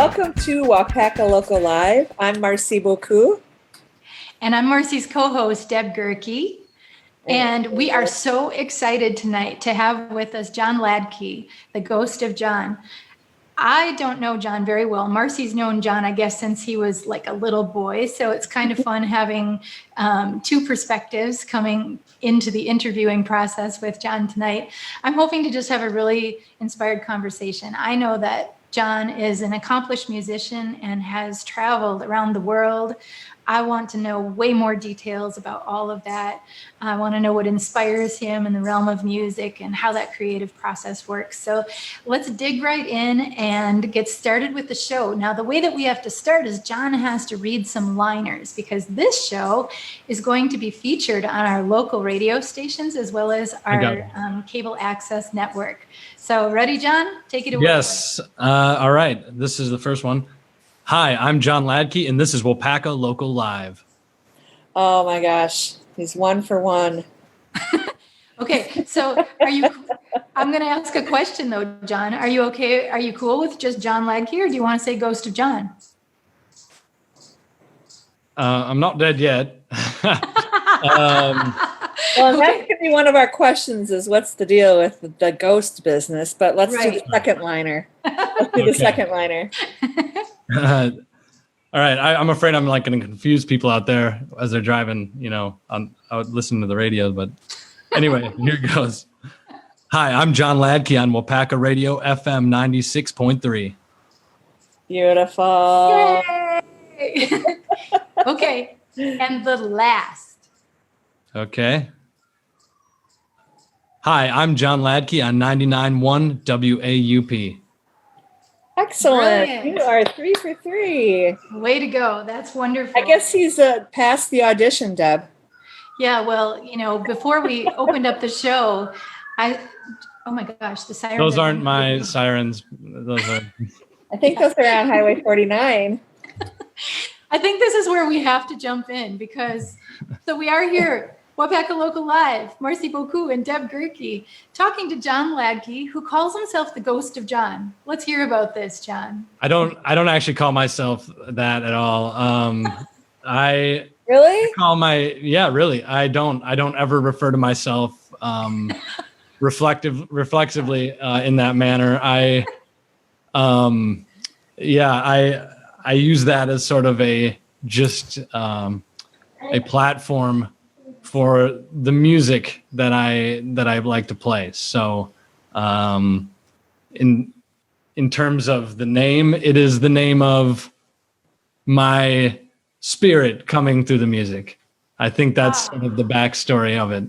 Welcome to Waupaca Local Live. I'm Marcy Boku. And I'm Marcy's co-host, Deb Gerke. And we are so excited tonight to have with us John Ladke, the ghost of John. I don't know John very well. Marcy's known John, I guess, since he was like a little boy. So it's kind of fun having two perspectives coming into the interviewing process with John tonight. I'm hoping to just have a really inspired conversation. I know that John is an accomplished musician and has traveled around the world. I want to know way more details about all of that. I want to know what inspires him in the realm of music and how that creative process works. So let's dig right in and get started with the show. Now, the way that we have to start is John has to read some liners because this show is going to be featured on our local radio stations as well as our cable access network. So ready, John? Take it away. Yes. All right. This is the first one. Hi, I'm John Ladke, and this is Waupaca Local Live. Oh my gosh, he's one for one. Okay, so I'm going to ask a question though, John. Are you okay? Are you cool with just John Ladke, or do you want to say Ghost of John? I'm not dead yet. Well, that could be one of our questions is what's the deal with the ghost business, but let's do the second liner. Let's do the second liner. All right. I'm afraid I'm like going to confuse people out there as they're driving, I would listen to the radio, but anyway, here it goes. Hi, I'm John Ladke on Waupaca Radio FM 96.3. Beautiful. Yay! Okay. And the last. Okay. Hi, I'm John Ladke on 99.1 WAUP. Excellent. Brilliant. You are 3 for 3. Way to go. That's wonderful. I guess he's passed the audition, Deb. Yeah, well, before we opened up the show, oh my gosh, the sirens. Those aren't my sirens. Those are. I think those are on Highway 49. I think this is where we have to jump in because, so we are here, Waupaca Local Live, Marcy Boku and Deb Gerke, talking to John Ladke, who calls himself the Ghost of John. Let's hear about this, John. I don't actually call myself that at all. I Really? Really. I don't ever refer to myself reflexively in that manner. I use that as sort of a platform for the music that I like to play. So in terms of the name, it is the name of my spirit coming through the music. I think that's sort of the backstory of it.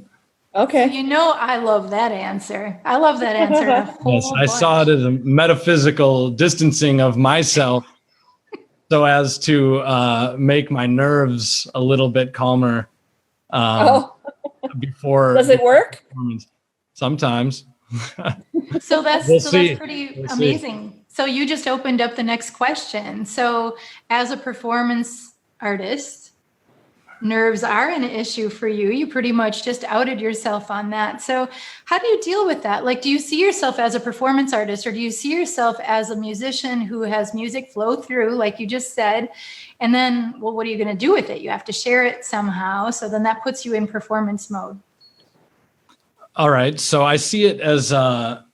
Okay. I love that answer. I love that answer. Yes, I saw it as a metaphysical distancing of myself so as to make my nerves a little bit calmer before. Does it work? Sometimes. So that's pretty amazing. See. So you just opened up the next question. So as a performance artist, nerves are an issue for you. You pretty much just outed yourself on that. So how do you deal with that? Like, do you see yourself as a performance artist, or do you see yourself as a musician who has music flow through, like you just said? And then, well, what are you going to do with it? You have to share it somehow. So then that puts you in performance mode. All right. So I see it as a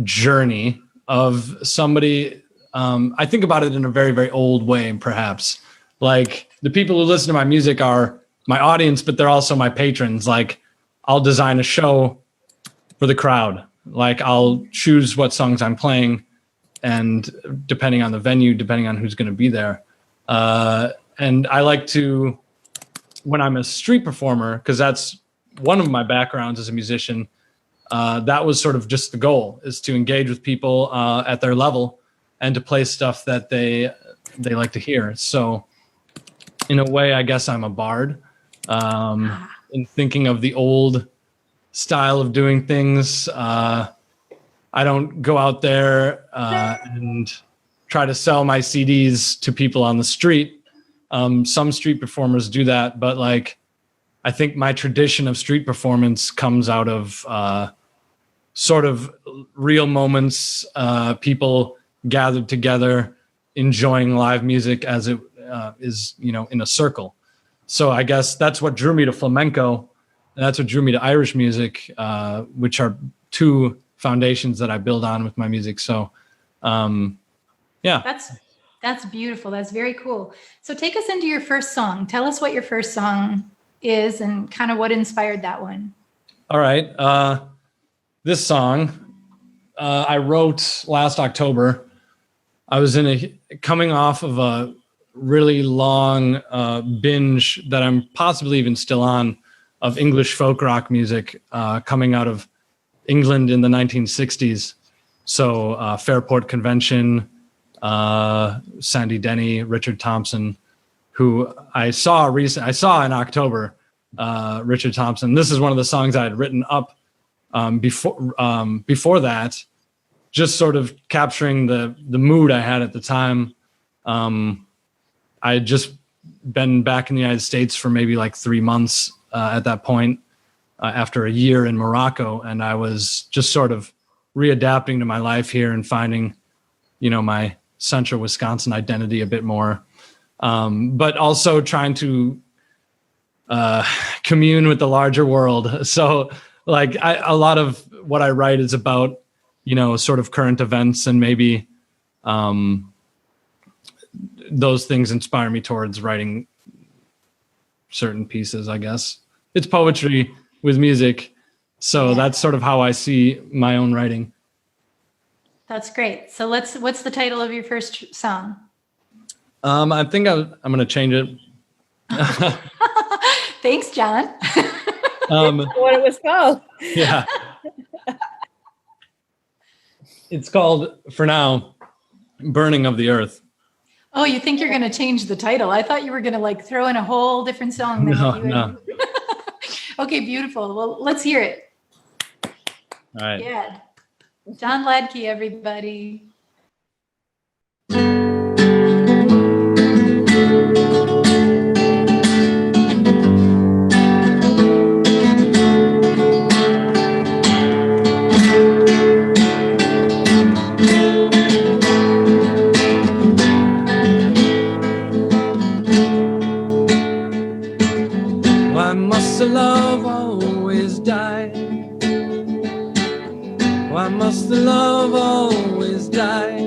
journey of somebody. I think about it in a very, very old way, perhaps. Like, the people who listen to my music are my audience, but they're also my patrons. Like, I'll design a show for the crowd. Like, I'll choose what songs I'm playing, and depending on the venue, depending on who's going to be there. And I like to, when I'm a street performer, because that's one of my backgrounds as a musician, that was sort of just the goal, is to engage with people at their level and to play stuff that they like to hear. So in a way, I guess I'm a bard. In thinking of the old style of doing things, I don't go out there and try to sell my CDs to people on the street. Some street performers do that, but like, I think my tradition of street performance comes out of sort of real moments, people gathered together enjoying live music as it is, in a circle. So I guess that's what drew me to flamenco. And that's what drew me to Irish music, which are two foundations that I build on with my music. So, yeah. That's beautiful. That's very cool. So take us into your first song. Tell us what your first song is and kind of what inspired that one. All right. This song I wrote last October. I was coming off of a really long binge that I'm possibly even still on of English folk rock music coming out of England in the 1960s. So Fairport Convention, Sandy Denny, Richard Thompson, who I saw in October. Richard Thompson. This is one of the songs I had written up before that, just sort of capturing the mood I had at the time. I had just been back in the United States for maybe like 3 months at that point, after a year in Morocco, and I was just sort of readapting to my life here and finding, my central Wisconsin identity a bit more, but also trying to commune with the larger world. So like a lot of what I write is about, sort of current events, and maybe those things inspire me towards writing certain pieces, I guess. It's poetry with music. So that's sort of how I see my own writing. That's great. So what's the title of your first song? I think I'm going to change it. Thanks, John. What it was called. Yeah. It's called, for now, Burning of the Earth. Oh, you think you're going to change the title? I thought you were going to like throw in a whole different song. No. Okay, beautiful. Well, let's hear it. All right. Yeah. John Ladke, everybody. Why must the love always die? Why must the love always die?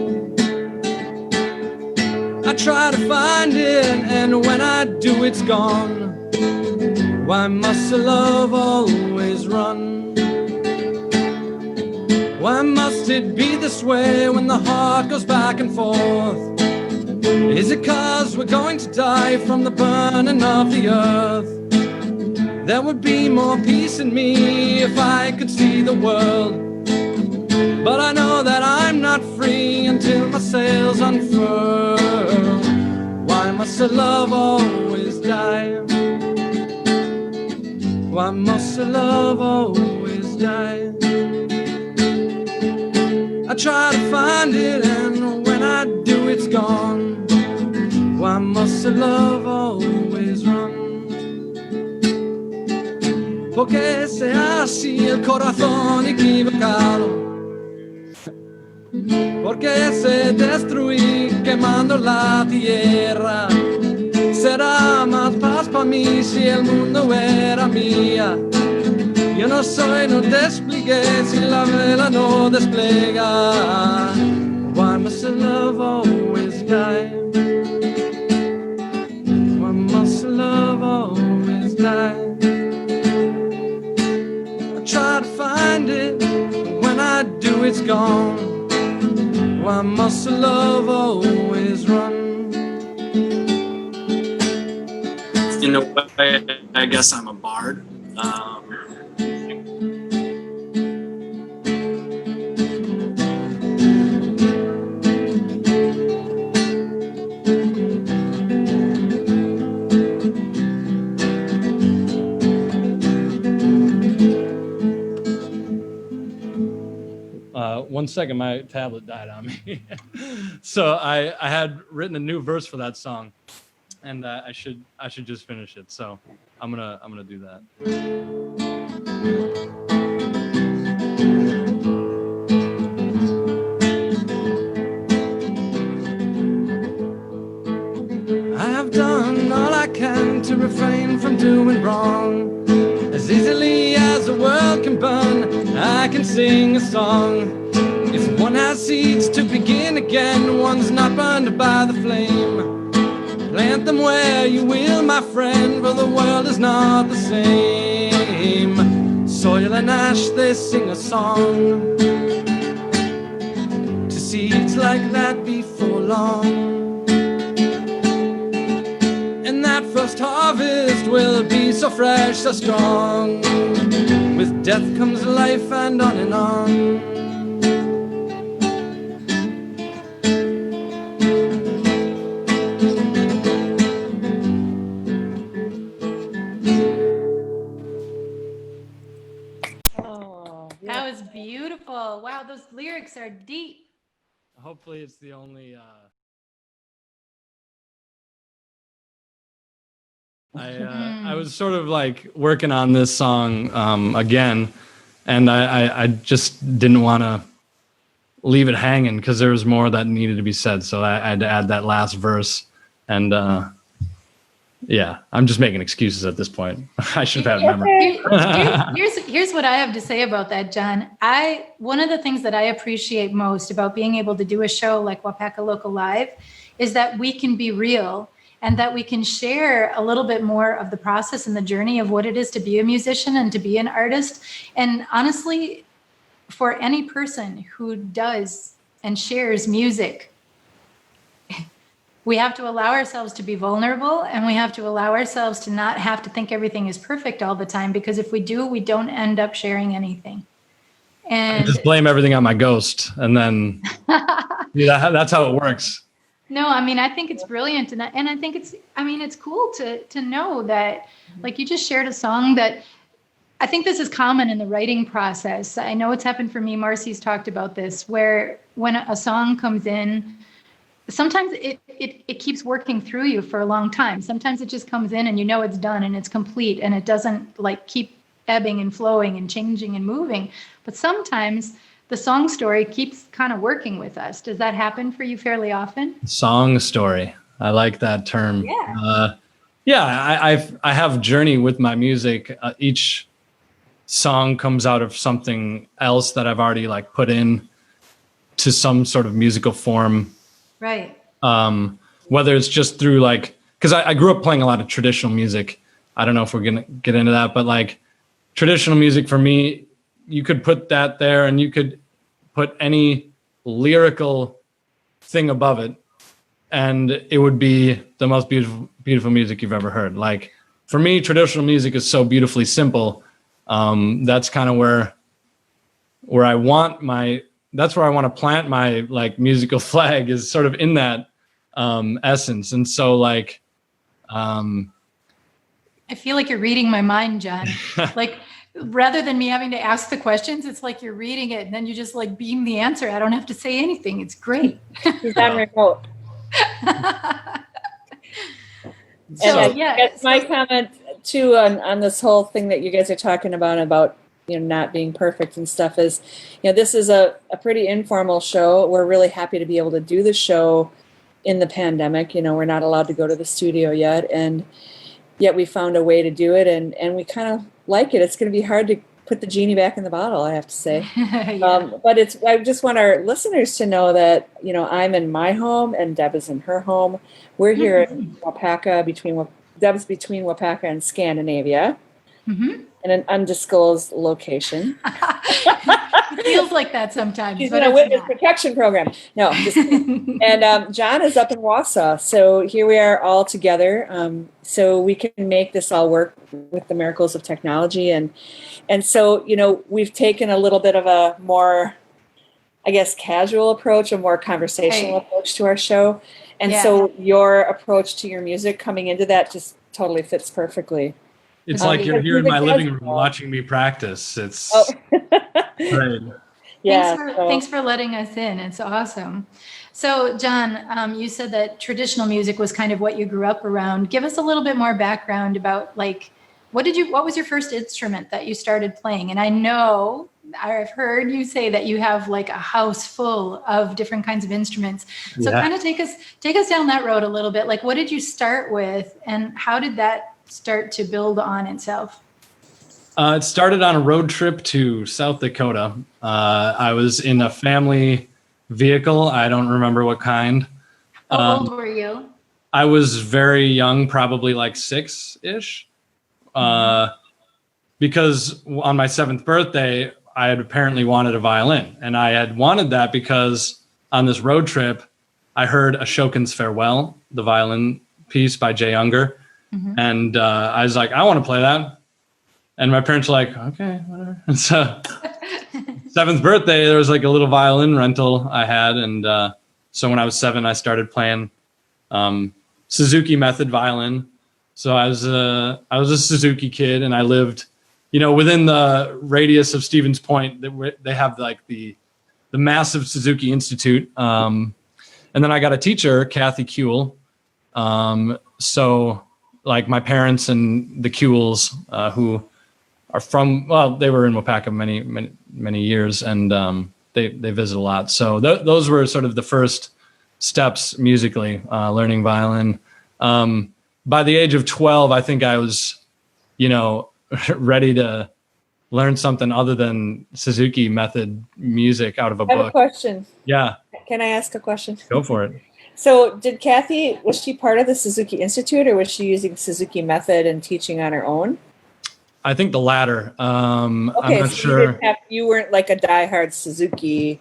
I try to find it, and when I do, it's gone. Why must the love always run? Why must it be this way when the heart goes back and forth? Is it 'cause we're going to die from the burning of the earth? There would be more peace in me if I could see the world. But I know that I'm not free until my sails unfurl. Why must the love always die? Why must the love always die? I try to find it, and when I do, it's gone. Why must the love always run? Porque se así el corazón equivocado, porque se destruí quemando la tierra. Será más paz para mí si el mundo era mía. Yo no soy, no despliegué si la vela no despliega. Why must the love always die? Why must the love always die? Try to find it, but when I do, it's gone. Why must the love always run? In a way, I guess I'm a bard. One second, my tablet died on me. So I had written a new verse for that song, and I should just finish it. So I'm gonna do that. easily as the world can burn, I can sing a song. If one has seeds to begin again, one's not burned by the flame. Plant them where you will, my friend, for the world is not the same. Soil and ash, they sing a song to seeds like that before long. And that first harvest will be so fresh, so strong. With death comes life, and on and on. Oh, That was beautiful. Wow, those lyrics are deep. Hopefully it's the only I was sort of like working on this song again, and I just didn't want to leave it hanging because there was more that needed to be said, so I had to add that last verse. And yeah, I'm just making excuses at this point. I should have memory. Here's what I have to say about that, John. One of the things that I appreciate most about being able to do a show like Waupaca Local Live is that we can be real and that we can share a little bit more of the process and the journey of what it is to be a musician and to be an artist. And honestly, for any person who does and shares music, we have to allow ourselves to be vulnerable, and we have to allow ourselves to not have to think everything is perfect all the time, because if we do, we don't end up sharing anything. And I just blame everything on my ghost, and then that's how it works. No, I mean, I think it's brilliant. And I think it's cool to know that, like, you just shared a song that I think this is common in the writing process. I know it's happened for me. Marcy's talked about this, where when a song comes in, sometimes it keeps working through you for a long time. Sometimes it just comes in and you know it's done and it's complete and it doesn't like keep ebbing and flowing and changing and moving. But sometimes the song story keeps kind of working with us. Does that happen for you fairly often? Song story. I like that term. Yeah. I have journey with my music. Each song comes out of something else that I've already like put in to some sort of musical form. Right. Whether it's just through like, because I grew up playing a lot of traditional music. I don't know if we're gonna get into that, but like traditional music for me, you could put that there and you could put any lyrical thing above it and it would be the most beautiful music you've ever heard. Like for me, traditional music is so beautifully simple. That's kind of where I want to plant my like musical flag, is sort of in that essence. And so like I feel like you're reading my mind, John. Like rather than me having to ask the questions, it's like you're reading it and then you just like beam the answer. I don't have to say anything. It's great. He's on remote. My comment too on this whole thing that you guys are talking about not being perfect and stuff is, this is a pretty informal show. We're really happy to be able to do the show in the pandemic. We're not allowed to go to the studio yet, and yet we found a way to do it, and we kind of like it. It's going to be hard to put the genie back in the bottle, I have to say. Yeah. But I just want our listeners to know that, I'm in my home and Deb is in her home. We're here in Waupaca, Deb's between Waupaca and Scandinavia, in an undisclosed location. It feels like that sometimes. She's in a witness protection program. No, just kidding. And John is up in Wausau. So here we are all together. So we can make this all work with the miracles of technology. And so, we've taken a little bit of a more, I guess, casual approach, a more conversational approach to our show. And so your approach to your music coming into that just totally fits perfectly. It's like you're here in my living room watching me practice. It's great. Yeah. Thanks for letting us in. It's awesome. So, John, you said that traditional music was kind of what you grew up around. Give us a little bit more background about like, what was your first instrument that you started playing? And I know I've heard you say that you have like a house full of different kinds of instruments. So kind of take us down that road a little bit. Like, what did you start with and how did that start to build on itself? It started on a road trip to South Dakota. I was in a family vehicle. I don't remember what kind. How old were you? I was very young, probably like 6-ish. Because on my 7th birthday, I had apparently wanted a violin. And I had wanted that because on this road trip, I heard Ashokan's Farewell, the violin piece by Jay Unger. And I was like, I want to play that. And my parents were like, okay, whatever. And so 7th birthday, there was like a little violin rental I had. And so when I was 7, I started playing Suzuki method violin. So I was a Suzuki kid, and I lived, within the radius of Stevens Point. They have like the massive Suzuki Institute. And then I got a teacher, Kathy Kuehl. So like my parents and the Kuehls, who are they were in Waupaca many years, and they visit a lot. So those were sort of the first steps musically, learning violin. By the age of 12, I think I was, ready to learn something other than Suzuki method music out of a I have book. a question. Yeah. Can I ask a question? Go for it. So did Kathy, was she part of the Suzuki Institute, or was she using Suzuki method and teaching on her own? I think the latter. I'm Okay, not so sure. you weren't like a diehard Suzuki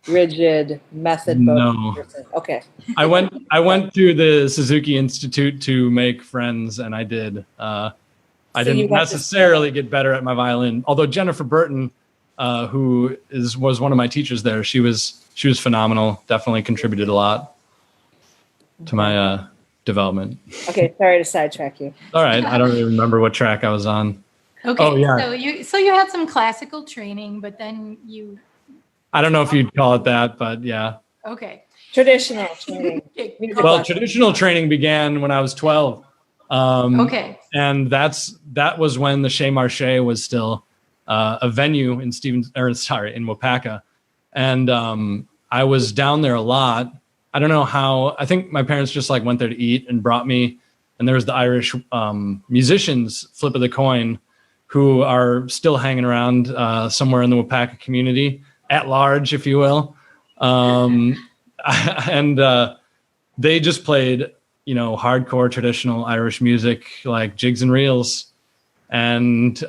rigid method No. person. Okay. I went to the Suzuki Institute to make friends, and I did. I So you didn't went to necessarily get better at my violin, although Jennifer Burton, who was one of my teachers there, she was phenomenal. Definitely contributed a lot to my development. Okay, sorry to sidetrack you. All right, I don't even remember what track I was on. Okay, Oh, yeah. So you had some classical training, but then you. I don't know if you'd call it that, but yeah. Okay. Traditional training. Well, traditional training began when I was 12. Okay. And that was when the Chez Marché was still a venue in in Waupaca. And I was down there a lot. I don't know how. I think my parents just like went there to eat and brought me. And there was the Irish musicians, flip of the coin, who are still hanging around somewhere in the Waupaca community, at large, if you will. And they just played, hardcore traditional Irish music, like jigs and reels, and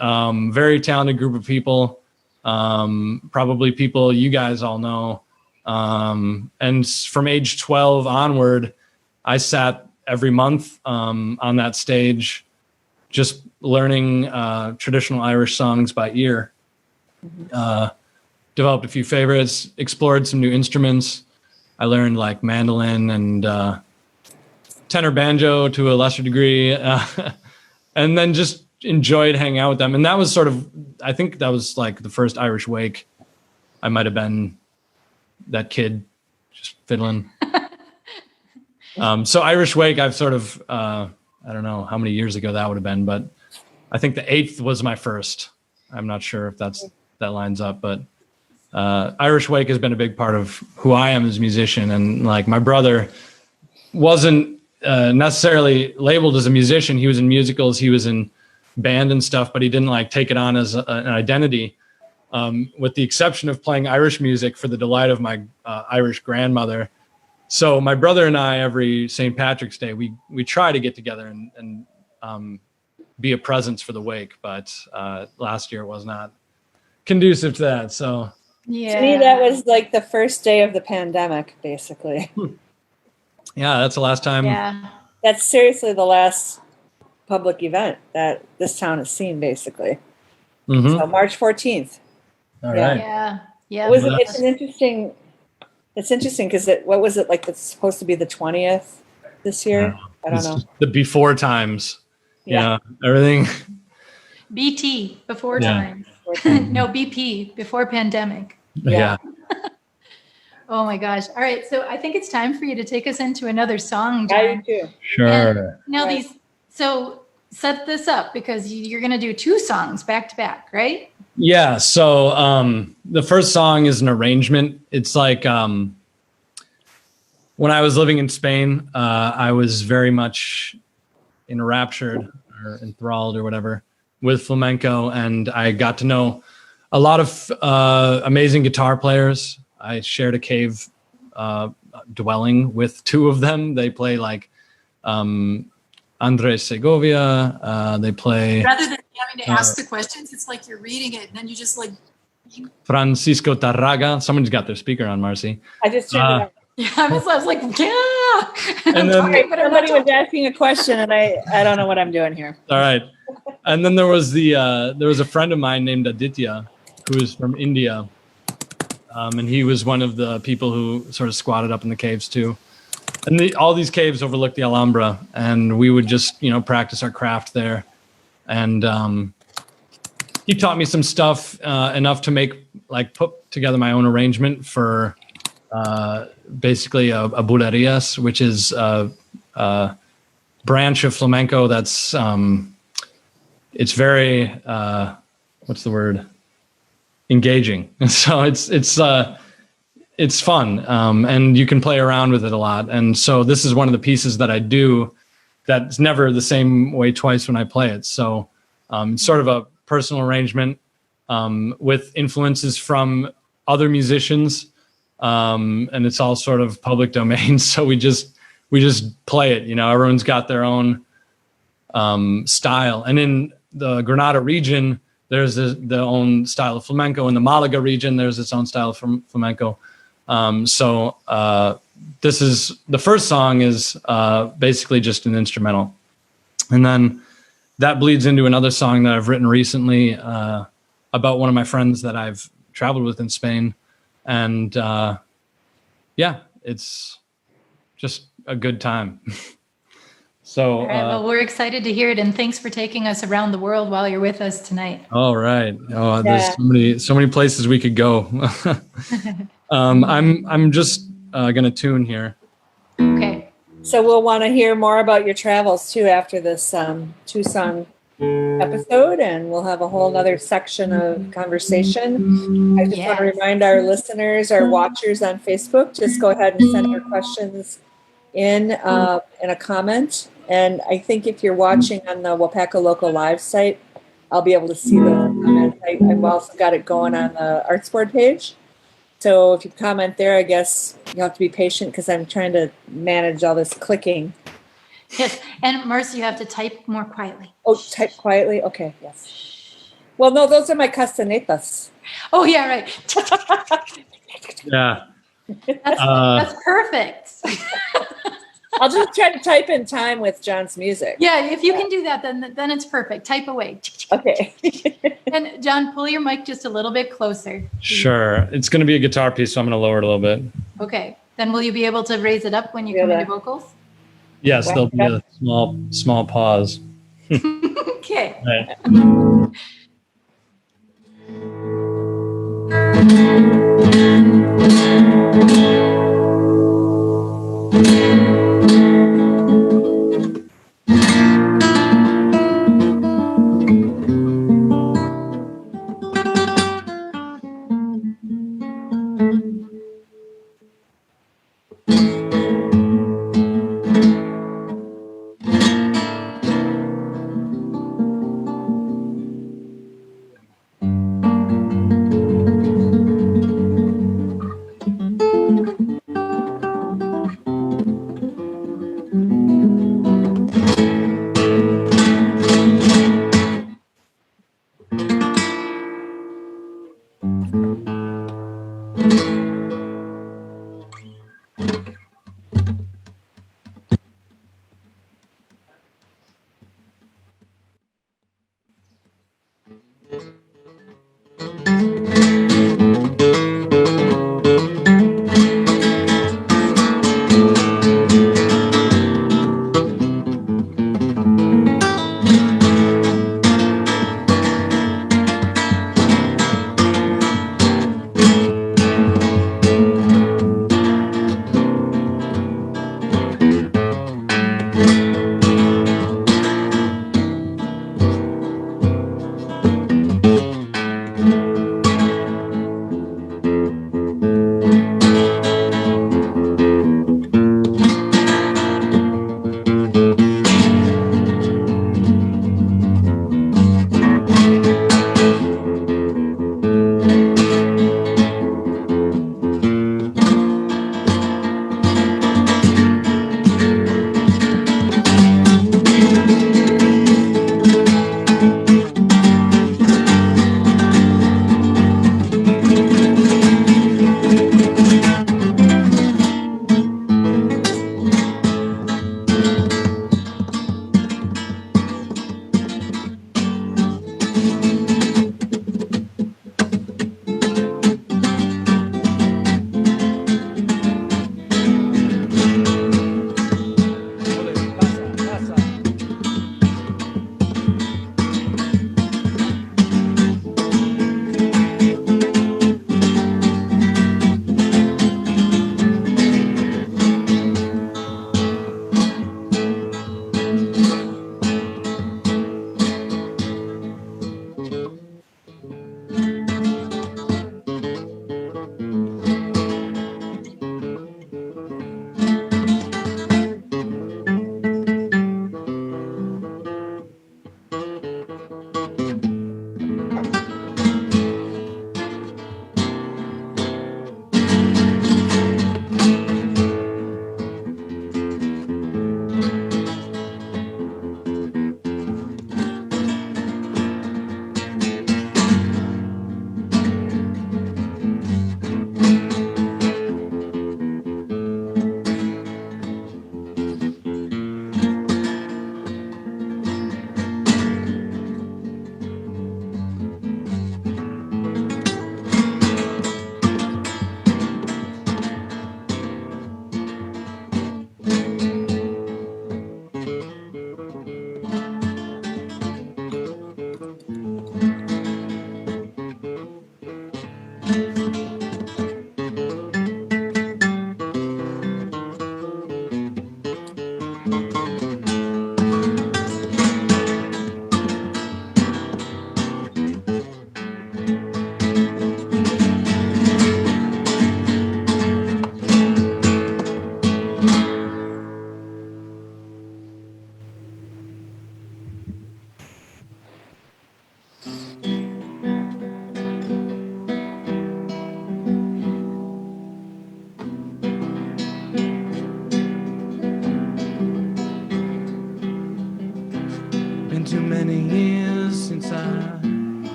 very talented group of people, probably people you guys all know. And from age 12 onward, I sat every month on that stage, just learning traditional Irish songs by ear. Developed a few favorites, explored some new instruments. I learned like mandolin and tenor banjo to a lesser degree, and then just enjoyed hanging out with them. And that was I think that was like the first Irish wake. I might have been that kid just fiddling. So Irish wake, I've I don't know how many years ago that would have been, but I think the 8th was my first. I'm not sure if that lines up, but Irish wake has been a big part of who I am as a musician. And like my brother wasn't necessarily labeled as a musician. He was in musicals, he was in band and stuff, but he didn't like take it on as an identity, with the exception of playing Irish music for the delight of my Irish grandmother. So my brother and I, every St. Patrick's Day, we try to get together and be a presence for the wake, but last year was not conducive to that. So Yeah. To me, that was like the first day of the pandemic, basically. yeah, that's the last time. Yeah. That's seriously the last public event that this town has seen, basically. Mhm. So March 14th. All Yeah. right. Yeah. Yeah. It's interesting because what was it like? It's supposed to be the 20th this year. I don't It's know. just the before times. Yeah. Everything. BT, before Yeah. time. No, BP, before pandemic. Yeah. Oh my gosh. All right. So I think it's time for you to take us into another song, I John. do too. Sure. Now Right. so set this up because you're going to do 2 songs back to back, right? Yeah. So the first song is an arrangement. It's like when I was living in Spain, I was very much enraptured or enthralled or whatever with flamenco, and I got to know a lot of amazing guitar players. I shared a cave dwelling with two of them. They play like Andres Segovia. They play Rather than having to ask the questions, it's like you're reading it and then you just like. Francisco Tarraga. Someone's got their speaker on, Marcy. I just turned it on. Yeah, I was like, yeah. And then- Sorry, somebody was asking a question, and I don't know what I'm doing here. All right. And then there was a friend of mine named Aditya, who is from India. And he was one of the people who sort of squatted up in the caves too. And all these caves overlook the Alhambra, and we would just, practice our craft there. And he taught me some stuff enough to put together my own arrangement for basically a bulerías, which is a branch of flamenco that's it's very what's the word? Engaging. So it's fun, and you can play around with it a lot. And so this is one of the pieces that I do that's never the same way twice when I play it. So it's sort of a personal arrangement with influences from other musicians, and it's all sort of public domain. So we just play it. Everyone's got their own style, and in the Granada region, there's the own style of flamenco. In the Malaga region, there's its own style of flamenco. So this is the first song is basically just an instrumental, and then that bleeds into another song that I've written recently about one of my friends that I've traveled with in Spain, and it's just a good time. So, All right, well, we're excited to hear it, and thanks for taking us around the world while you're with us tonight. all right. Oh, there's so many places we could go. I'm just gonna tune here. Okay. So we'll want to hear more about your travels too after this 2-song episode, and we'll have a whole nother section of conversation. I just want to remind our listeners, our watchers on Facebook, just go ahead and send your questions in a comment. And I think if you're watching on the Waupaca Local Live site, I'll be able to see the comments. I've also got it going on the Arts Board page. So if you comment there, I guess you'll have to be patient because I'm trying to manage all this clicking. Yes, and Marcy, you have to type more quietly. Oh, type quietly? Okay, yes. Well, no, those are my castanetas. Oh, yeah, right. Yeah. That's perfect. I'll just try to type in time with John's music. Yeah, if you can do that, then it's perfect. Type away. Okay. And John, pull your mic just a little bit closer. Sure. It's going to be a guitar piece, so I'm going to lower it a little bit. Okay. Then will you be able to raise it up when you come into vocals? Yes, there'll be a small pause. Okay. Right.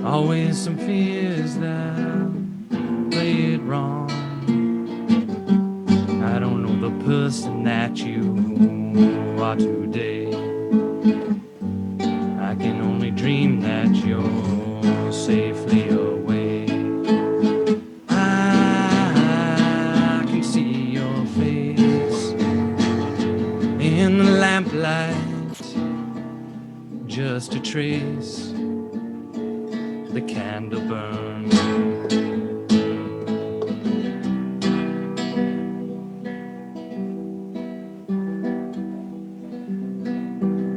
Always some fears that play it wrong. I don't know the person that you are today. I can only dream that you're safely away. I can see your face in the lamplight, just a trace. The candle burns.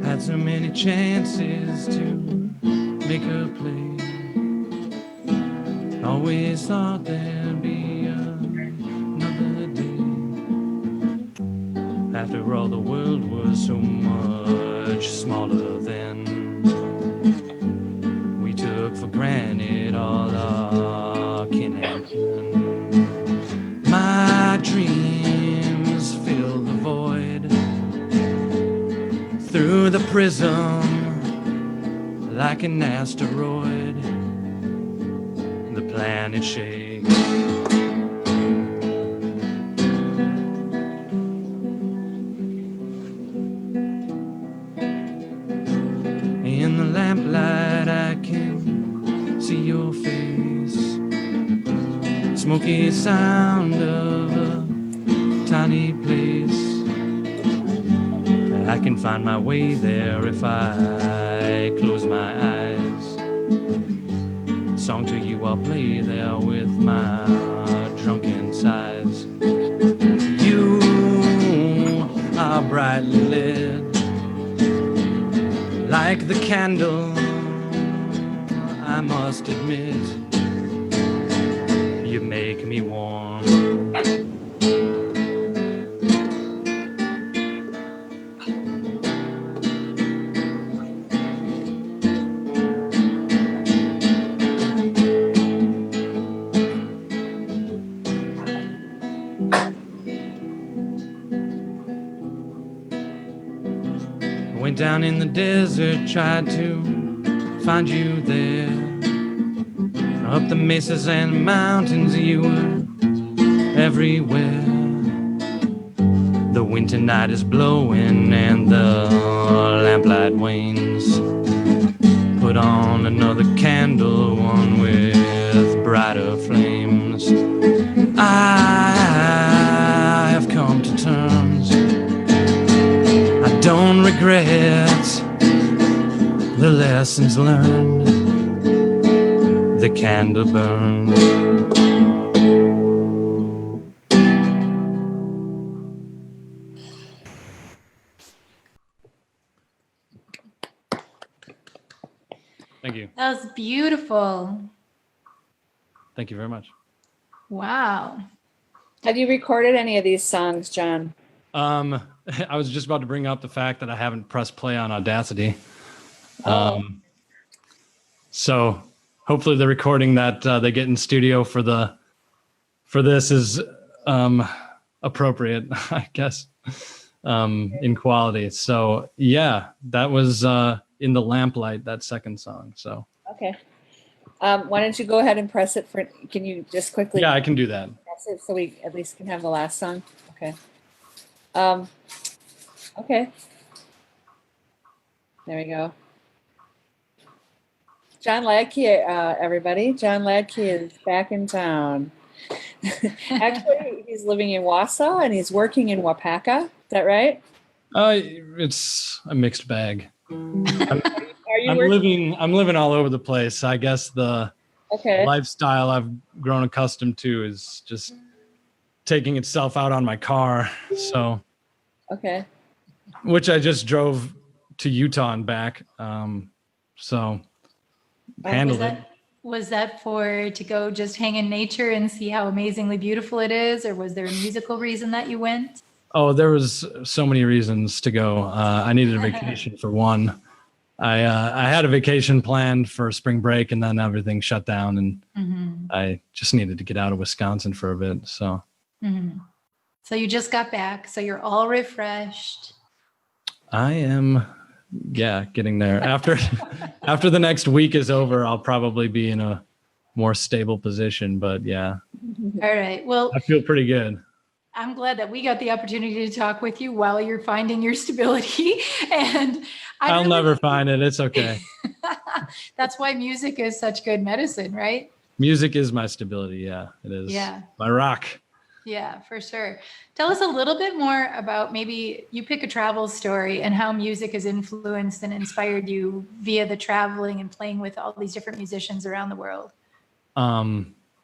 Had so many chances to make her play. Always thought there'd be another day. After all, the world was so much smaller then. We took for granted all our kin and kin. My dreams fill the void through the prism like an asteroid. The planet shakes. In the lamplight I can see your face. Smoky sound of a tiny place. I can find my way there if I close my eyes. Song to you I'll play there with my drunken sighs. You are brightly lit like the candle, I must admit. You make me warm. Went down in the desert, tried to find you there. Up the mesas and mountains, you were everywhere. The winter night is blowing and the lamplight wanes. Put on another candle, one with brighter flames. I have come to terms. I don't regret the lessons learned. The candle burns. Thank you. That was beautiful. Thank you very much. Wow. Have you recorded any of these songs, John? I was just about to bring up the fact that I haven't pressed play on Audacity. So hopefully the recording that they get in studio for this is appropriate, I guess, in quality. So yeah, that was In the Lamplight, that second song. So Okay. Why don't you go ahead and press it for, can you just quickly? yeah, I can do that. Press it so we at least can have the last song? Okay. Okay. There we go. John Ladke, everybody. John Ladke is back in town. Actually, he's living in Wausau and he's working in Waupaca. Is that right? It's a mixed bag. Are you I'm living all over the place. I guess the Okay. lifestyle I've grown accustomed to is just taking itself out on my car. So, Okay. which I just drove to Utah and back. So handled it. Was that to go just hang in nature and see how amazingly beautiful it is? Or was there a musical reason that you went? Oh, there was so many reasons to go. I needed a vacation for one. I had a vacation planned for spring break and then everything shut down and I just needed to get out of Wisconsin for a bit. So, So you just got back. So you're all refreshed. I am yeah, getting there. After the next week is over, I'll probably be in a more stable position. But yeah, All right. Well, I feel pretty good. I'm glad that we got the opportunity to talk with you while you're finding your stability. And I'll never find it. It's okay. That's why music is such good medicine, right? Music is my stability. Yeah, it is. Yeah. My rock. Yeah, for sure. Tell us a little bit more about, maybe you pick a travel story and how music has influenced and inspired you via the traveling and playing with all these different musicians around the world.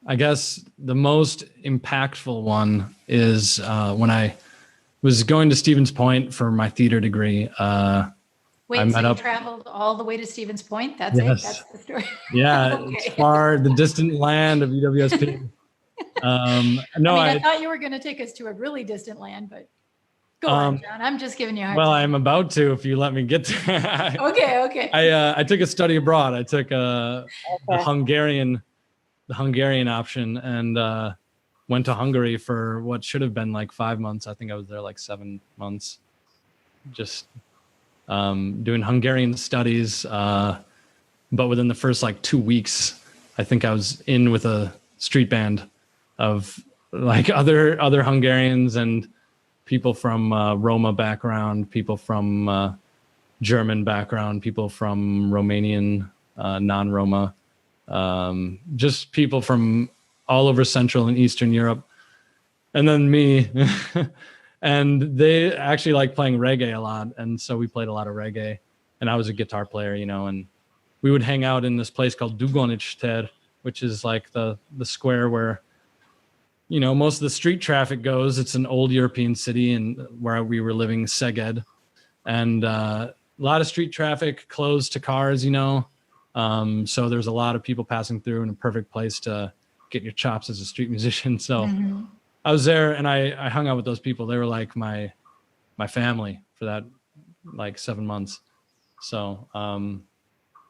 I guess the most impactful one is when I was going to Stevens Point for my theater degree. Wait, so you traveled all the way to Stevens Point? That's Yes. it? That's the story? Yeah, Okay. It's far, the distant land of UWSP. No, I thought you were going to take us to a really distant land, but go on, John. I'm just giving you a hard well, time. I'm about to, if you let me get there. Okay. I took a study abroad. I took the Hungarian option and went to Hungary for what should have been like 5 months. I think I was there like 7 months, just doing Hungarian studies. But within the first like 2 weeks, I think I was in with a street band of like other Hungarians and people from Roma background, people from German background, people from Romanian non-Roma, just people from all over Central and Eastern Europe, and then me. And they actually like playing reggae a lot, and so we played a lot of reggae, and I was a guitar player, and we would hang out in this place called Dugonich, which is like the square where most of the street traffic goes. It's an old European city, and where we were living, Szeged, and a lot of street traffic, closed to cars, so there's a lot of people passing through, and a perfect place to get your chops as a street musician. So I was there, and I hung out with those people. They were like my family for that like 7 months. So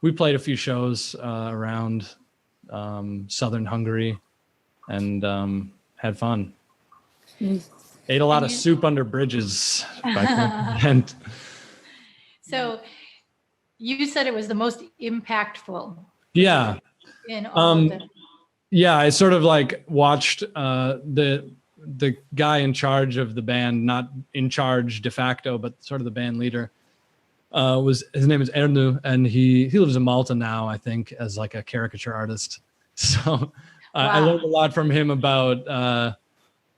we played a few shows around southern Hungary, and had fun. Ate a lot of soup under bridges. And so you said it was the most impactful. Yeah. In all of them. Yeah, I sort of like watched the guy in charge of the band, not in charge de facto, but sort of the band leader. His name is Ernu, and he lives in Malta now, I think, as like a caricature artist. So I learned a lot from him about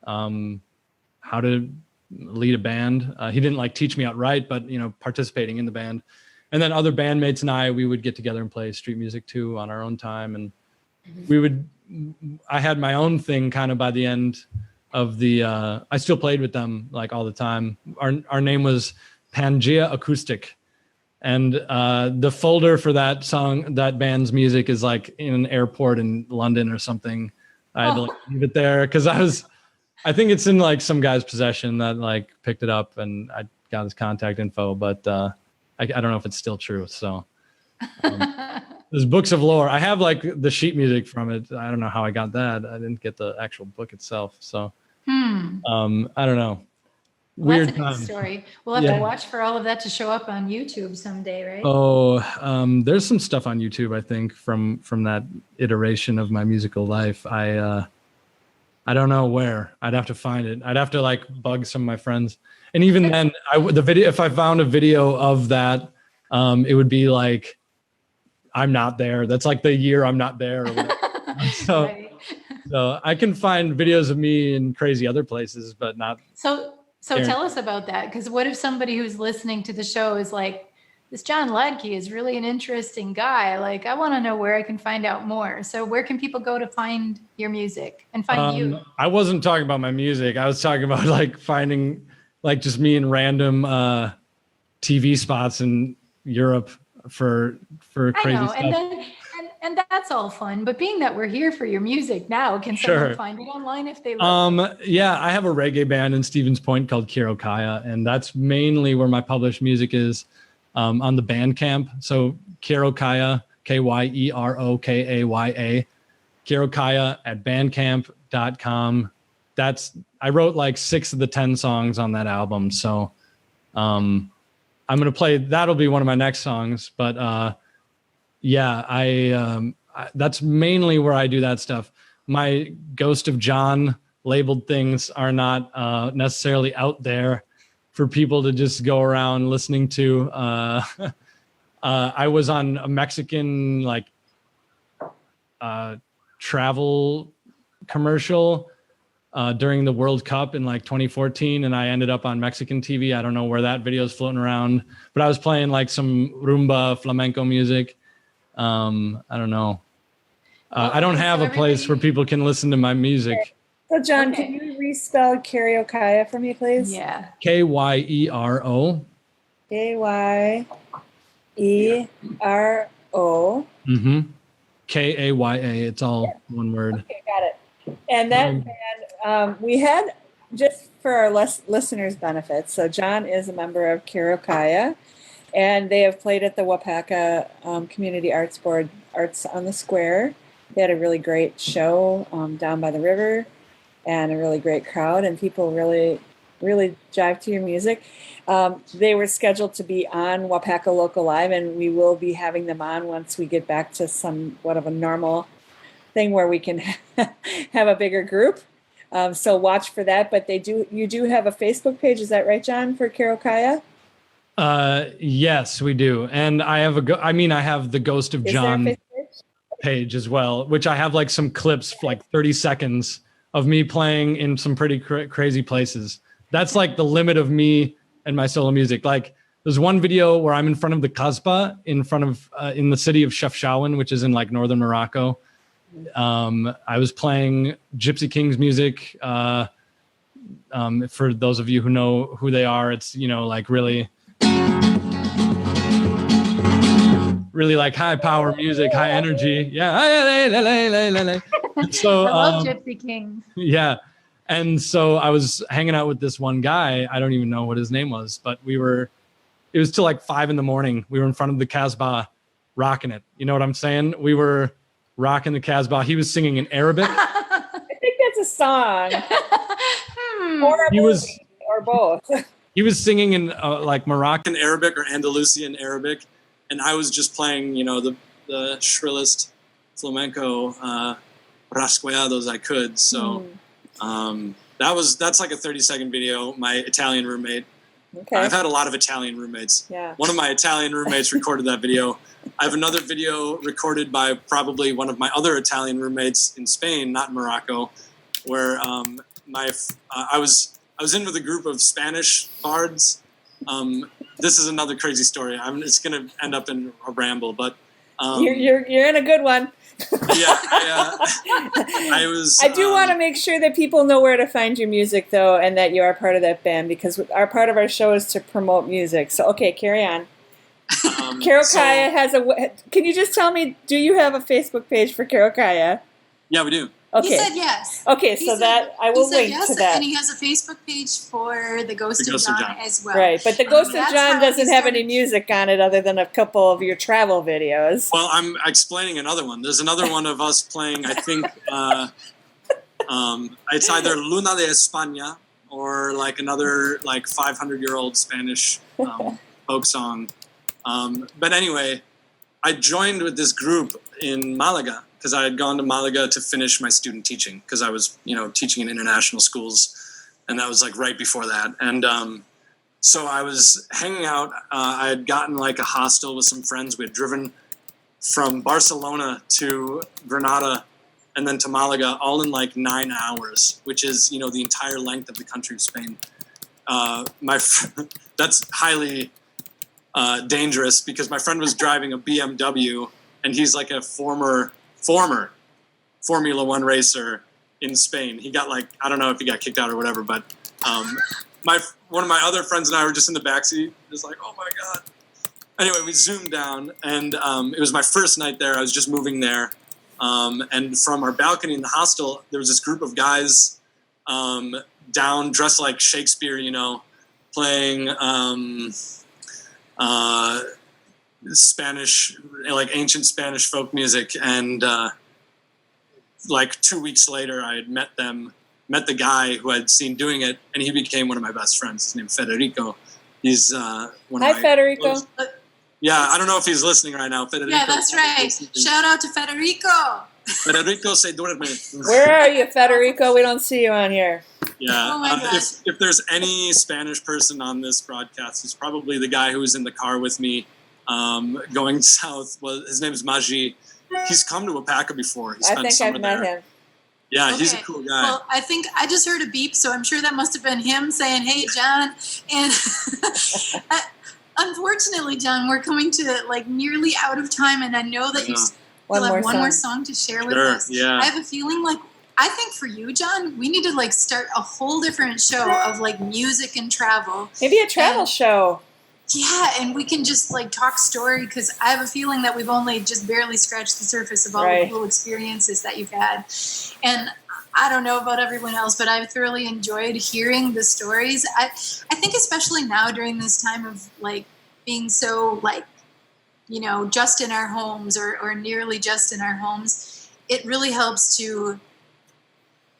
how to lead a band. He didn't like teach me outright, but participating in the band. And then other bandmates and we would get together and play street music too on our own time. And I had my own thing kind of by the end of the, I still played with them like all the time. Our name was Pangea Acoustic. And the folder for that song, that band's music, is like in an airport in London or something. I had to like leave it there because I think it's in like some guy's possession that like picked it up, and I got his contact info, but I don't know if it's still true. So there's books of lore. I have like the sheet music from it. I don't know how I got that. I didn't get the actual book itself. So I don't know. Well, weird that's a good story. We'll have to watch for all of that to show up on YouTube someday, right? Oh, there's some stuff on YouTube, I think, from that iteration of my musical life. I don't know where. I'd have to find it. I'd have to like bug some of my friends. And even then, if I found a video of that, it would be like, I'm not there. That's like the year I'm not there. Or whatever. So I can find videos of me in crazy other places, but not. So tell us about that, because what if somebody who's listening to the show is like, this John Ladke is really an interesting guy. Like, I want to know where I can find out more. So where can people go to find your music and find you? I wasn't talking about my music. I was talking about like finding like just me in random TV spots in Europe for crazy stuff. And that's all fun. But being that we're here for your music now, can someone find it online if they look? Yeah, I have a reggae band in Stevens Point called Kirokaya, and that's mainly where my published music is, on the Bandcamp. So Kirokaya, Kyerokaya, Kirokaya at bandcamp.com. I wrote like 6 of the 10 songs on that album. So I I'm going to play, that'll be one of my next songs. But yeah, that's mainly where I do that stuff. My Ghost of John labeled things are not necessarily out there for people to just go around listening to. I was on a Mexican like travel commercial during the World Cup in like 2014, and I ended up on Mexican TV. I don't know where that video is floating around, but I was playing like some rumba flamenco music. I don't know. I don't have a place where people can listen to my music. So John, Okay. can you respell karaoke for me, please? Yeah. Kyero. Kyero. Mm-hmm. Kaya. It's all one word. Okay, got it. And that band, we had, just for our listeners' benefit, so John is a member of Karaokaya, and they have played at the Waupaca Community Arts Board, Arts on the Square. They had a really great show down by the river and a really great crowd, and people really, really jive to your music. They were scheduled to be on Waupaca Local Live, and we will be having them on once we get back to somewhat of a normal thing where we can have a bigger group. So watch for that. But you do have a Facebook page, is that right, John, for Karaokaya? Yes, we do. And I have I have the Ghost of Is there a John Facebook page? page as well, which I have like some clips, like 30 seconds of me playing in some pretty crazy places. That's like the limit of me and my solo music. Like there's one video where I'm in front of the Kasbah in the city of Chefchaouen, which is in like northern Morocco. I was playing Gypsy Kings music. For those of you who know who they are, it's, like really like high power music, high energy. Yeah. So, I love Gypsy Kings. Yeah. And so I was hanging out with this one guy. I don't even know what his name was, but it was till like 5 a.m. We were in front of the Kasbah rocking it. You know what I'm saying? We were rocking the Kasbah. He was singing in Arabic. I think that's a song. Or a movie, or both. He was singing in like Moroccan Arabic or Andalusian Arabic. And I was just playing, the shrillest flamenco rasgueados I could. So that's like a 30-second video. My Italian roommate. Okay. I've had a lot of Italian roommates. Yeah. One of my Italian roommates recorded that video. I have another video recorded by probably one of my other Italian roommates in Spain, not in Morocco, where I was in with a group of Spanish bards. This is another crazy story. It's going to end up in a ramble, but you're in a good one. Yeah, I do want to make sure that people know where to find your music, though, and that you are part of that band, because part of our show is to promote music. So, okay, carry on. Karaokaya has can you just tell me, do you have a Facebook page for Karaokaya? Yeah, we do. Okay. He said yes. Okay, so that I will link yes, to that. And he has a Facebook page for the Ghost of John as well. Right, but the Ghost of That's John how he doesn't have any started. music on it other than a couple of your travel videos. Well, I'm explaining another one. There's another one of us playing, I think, it's either Luna de España or like another like 500-year-old Spanish folk song. But anyway, I joined with this group in Malaga because I had gone to Malaga to finish my student teaching because I was, teaching in international schools, and that was like right before that. And so I was hanging out. I had gotten like a hostel with some friends. We had driven from Barcelona to Granada and then to Malaga all in like 9 hours, which is, the entire length of the country of Spain. That's highly dangerous because my friend was driving a BMW, and he's like a former Formula One racer in Spain. He got like, I don't know if he got kicked out or whatever, but one of my other friends and I were just in the backseat, just like, oh my God. Anyway, we zoomed down, and it was my first night there. I was just moving there. And from our balcony in the hostel, there was this group of guys down, dressed like Shakespeare, playing Spanish, like ancient Spanish folk music. And like 2 weeks later, I had met the guy who I'd seen doing it, and he became one of my best friends. His name's Federico. He's one of Hi, my Federico. Yeah, I don't know if he's listening right now. Federico, Yeah, that's right. Shout out to Federico. Federico se duerme. Where are you, Federico? We don't see you on here. Yeah. Oh my gosh. If there's any Spanish person on this broadcast, he's probably the guy who was in the car with me going south. Well, his name is Maji. He's come to Waupaca before. He I spent think summer I've met there. him. Yeah, Okay. he's a cool guy. Well, I think I just heard a beep, so I'm sure that must have been him saying, "Hey, John." And unfortunately, John, we're coming to like nearly out of time, and I know that you still have one more song to share with us. Yeah. I have a feeling like I think for you, John, we need to like start a whole different show of like music and travel. Maybe a travel show. Yeah, and we can just like talk story because I have a feeling that we've only just barely scratched the surface of all the cool experiences that you've had. And I don't know about everyone else, but I've thoroughly enjoyed hearing the stories. I think especially now during this time of like being so like, you know, just in our homes or nearly just in our homes, it really helps to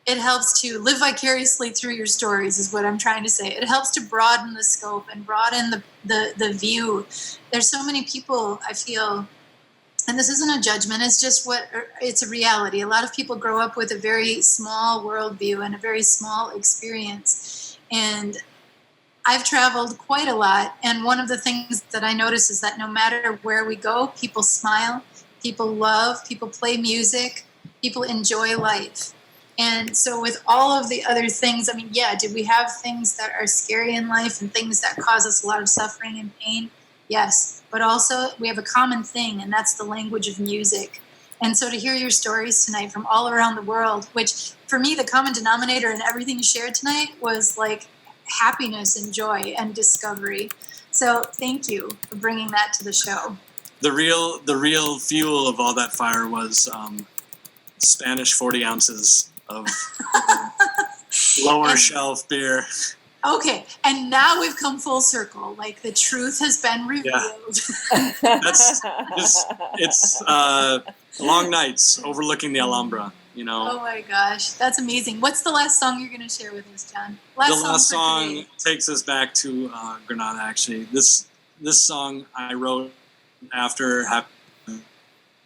live vicariously through your stories is what I'm trying to say. It helps to broaden the scope and broaden the view. There's so many people, I feel, and this isn't a judgment, it's a reality. A lot of people grow up with a very small worldview and a very small experience. And I've traveled quite a lot. And one of the things that I notice is that no matter where we go, people smile, people love, people play music, people enjoy life. And so with all of the other things, I mean, yeah, did we have things that are scary in life and things that cause us a lot of suffering and pain? Yes. But also we have a common thing, and that's the language of music. And so to hear your stories tonight from all around the world, which for me, the common denominator in everything you shared tonight was like happiness and joy and discovery. So thank you for bringing that to the show. The real fuel of all that fire was Spanish 40 ounces of lower shelf beer. Okay, and now we've come full circle. Like the truth has been revealed. Yeah. It's long nights overlooking the Alhambra, you know. Oh my gosh, that's amazing. What's the last song you're going to share with us, John? The last song takes us back to Granada, actually. This song I wrote after having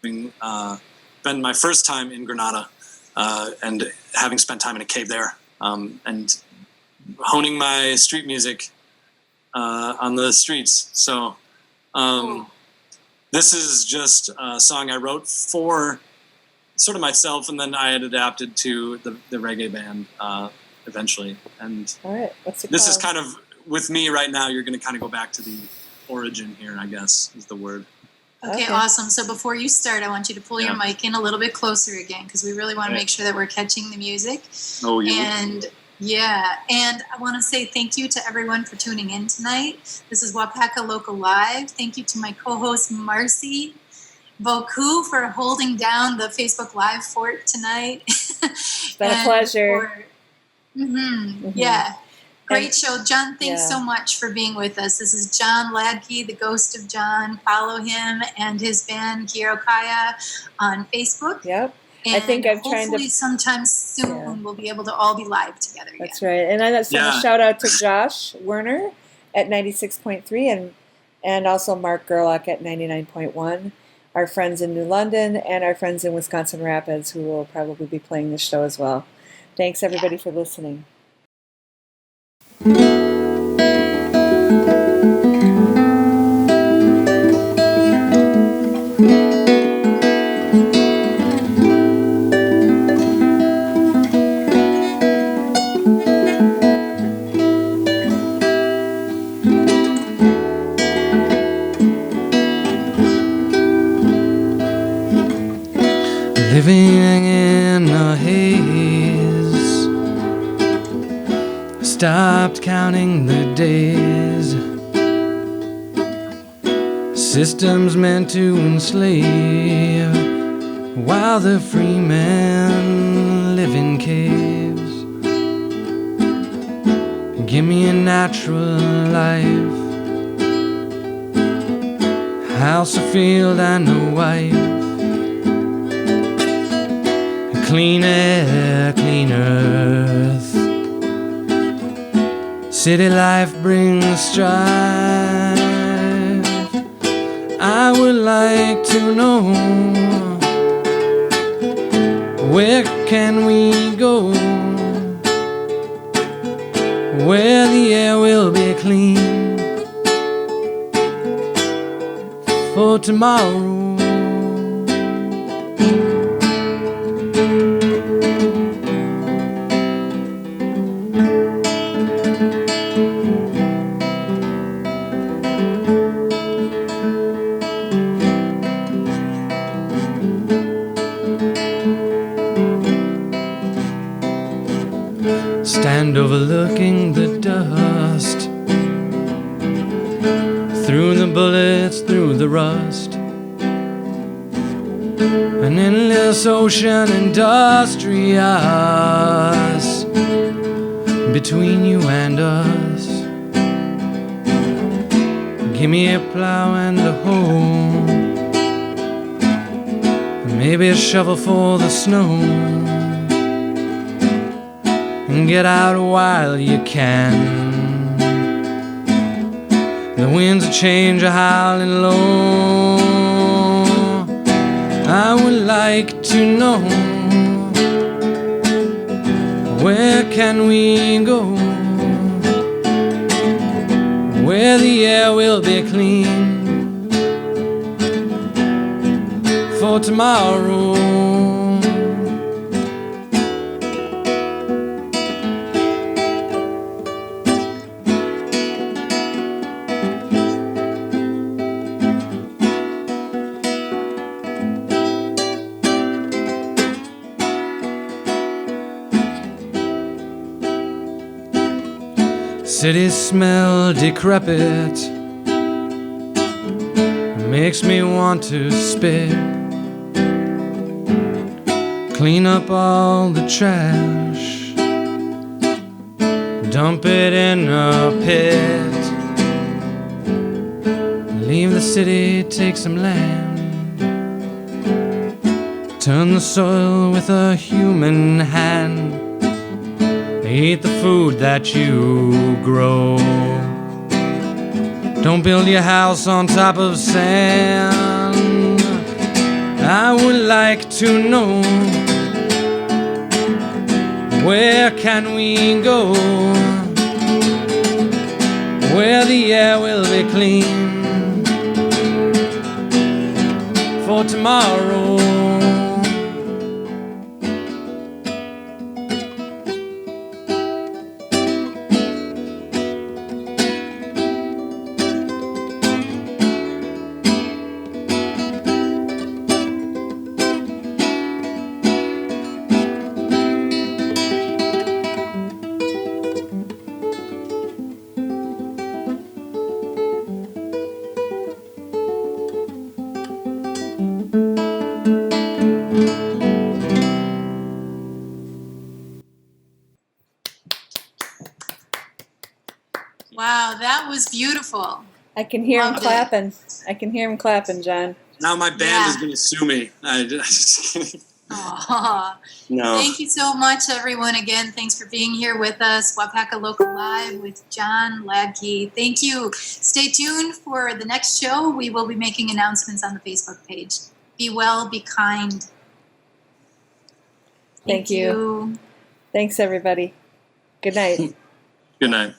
been my first time in Granada and having spent time in a cave there and honing my street music on the streets. So this is just a song I wrote for sort of myself, and then I had adapted to the reggae band eventually. And all right, what's it this called? is kind of, with me right now, you're going to kind of go back to the origin here, I guess, is the word. Okay, awesome. So before you start, I want you to pull your mic in a little bit closer again, because we really want to make sure that we're catching the music. Oh, yeah. And I want to say thank you to everyone for tuning in tonight. This is Waupaca Local Live. Thank you to my co-host, Marcy Boku, for holding down the Facebook Live fort tonight. It's been a pleasure. Yeah. Great show. John, thanks so much for being with us. This is John Ladke, the Ghost of John. Follow him and his band, Kirokaya, on Facebook. Yep. And I think I'm trying to. Hopefully sometime soon we'll be able to all be live together again. That's right. And I want to shout out to Josh Werner at 96.3 and also Mark Gerlach at 99.1. Our friends in New London and our friends in Wisconsin Rapids who will probably be playing this show as well. Thanks everybody for listening. Living in a haze, stopped counting the days. Systems meant to enslave, while the free men live in caves. Give me a natural life, house, a field, and a wife. Clean air, clean earth, City life brings strife. I would like to know, where can we go, where the air will be clean for tomorrow. Stand overlooking the dust, through the bullets, through the rust, an endless ocean industrious between you and us. Give me a plow and a hoe, and maybe a shovel for the snow, and get out while you can. The winds of change are howling low. I would like to know, where can we go, where the air will be clean for tomorrow. Cities smell decrepit, makes me want to spit. Clean up all the trash, dump it in a pit. Leave the city, take some land, turn the soil with a human hand. Eat the food that you grow. Don't build your house on top of sand. I would like to know, where can we go, where the air will be clean for tomorrow. Wow, that was beautiful. I can hear him Loved it. clapping. I can hear him clapping, John. Now my band Yeah. is going to sue me. Just kidding. Aw. No. Thank you so much, everyone. Again, thanks for being here with us. Waupaca Local Live with John Ladke. Thank you. Stay tuned for the next show. We will be making announcements on the Facebook page. Be well, be kind. Thank you. Thanks, everybody. Good night. Good night.